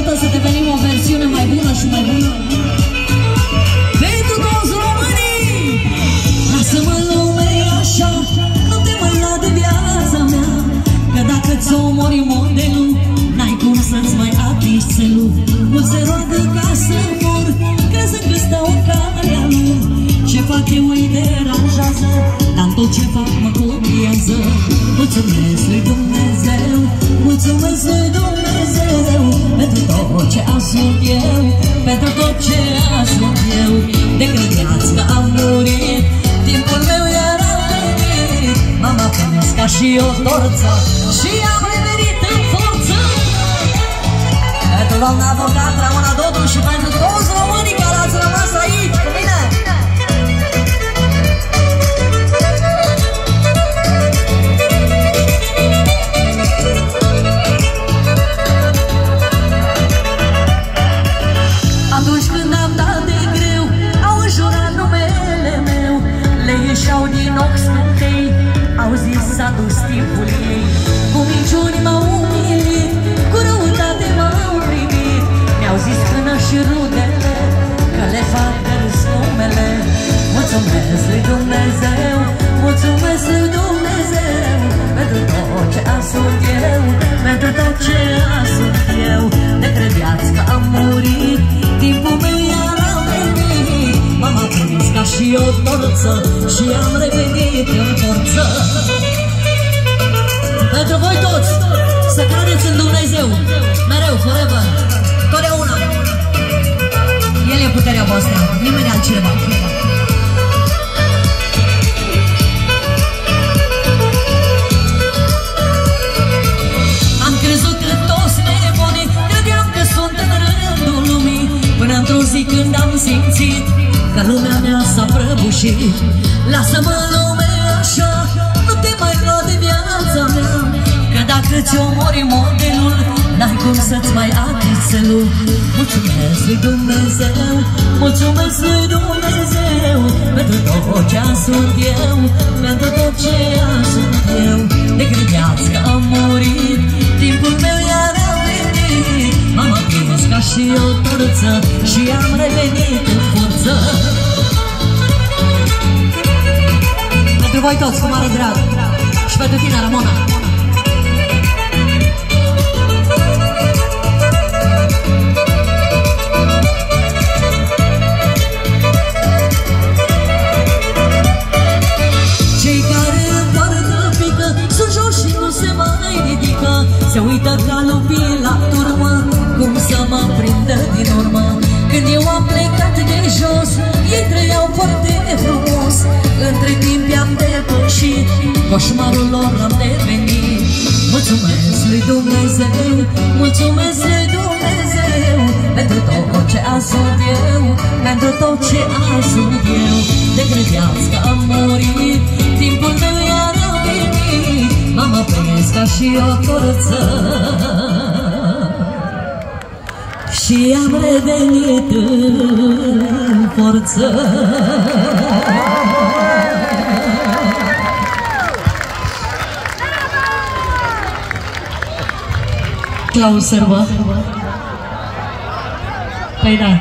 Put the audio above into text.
ajută să devenim o versiune mai bună și mai bună. Pentru toți românii, lasă-mă lume așa, nu te mai lua de viața mea, că dacă ți-o omori modelul, n-ai cum să-ți mai atingi țelul. Mulți se roagă ca să mor, crezând că stau în calea lor. Ce fac eu îi deranjează, dar tot ce fac mă copiază. Mulțumesc lui Dumnezeu, mulțumesc lui Dumnezeu, pentru tot ce asult eu, pentru tot ce asult eu. De credeați că am murit, timpul meu era venit, m-am aprins ca și o torță și am revenit în forță. Pentru doamna avocat Ramona Dodu și pentru toți românii care ați rămas aici cu mine. Atunci când am dat de greu, au înjurat numele meu, le ieșeau din ochi scântei, au zis s-a dus timpul ei. Cu minciuni m-au umilit, cu răutate m-au primit, mi-au zis până și rudele că le fac de râs numele. Mulțumesc lui Dumnezeu, mulțumesc lui Dumnezeu, pentru tot ce asult eu, pentru tot ce asult eu. De credeați că am murit, timpul meu era venit, m-am aprins ca și o torță și am revenit în forță. Pentru voi toți, să credeți în Dumnezeu, mereu, forever, totdeauna. El e puterea voastră, nimeni altcineva. Am crezut că toți nebunii credeam că sunt în rândul lumii, până într-o zi când am simțit că lumea mea s-a prăbușit. Lasă-mă lume așa, nu te mai lua de viața mea, că dacă ți-omori modelul, n-ai cum să-ți mai atingi țelul. Mulțumesc lui Dumnezeu, mulțumesc lui Dumnezeu, pentru tot ce asult eu, pentru tot ce asult eu. De credeați că am murit, timpul meu era venit, m-am aprins ca și o torță și am revenit în forță. Pentru voi toți, cu mare drag, și pentru tine, Ramona. Cei care împartă pică sunt jos și nu se mai ridică, se uită ca lupii la turmă, cum să mă prindă din urmă. Când eu am plecat de jos, ei trăiau foarte frumos, între timp i-am depășit, coșmarul lor am devenit. Mulțumesc lui Dumnezeu, mulțumesc lui Dumnezeu, pentru tot ce asult eu, pentru tot ce asult eu. De credeați că am murit, timpul meu era venit, m-am aprins ca și o torță și am revenit în forță. Claus Servă. Păi da.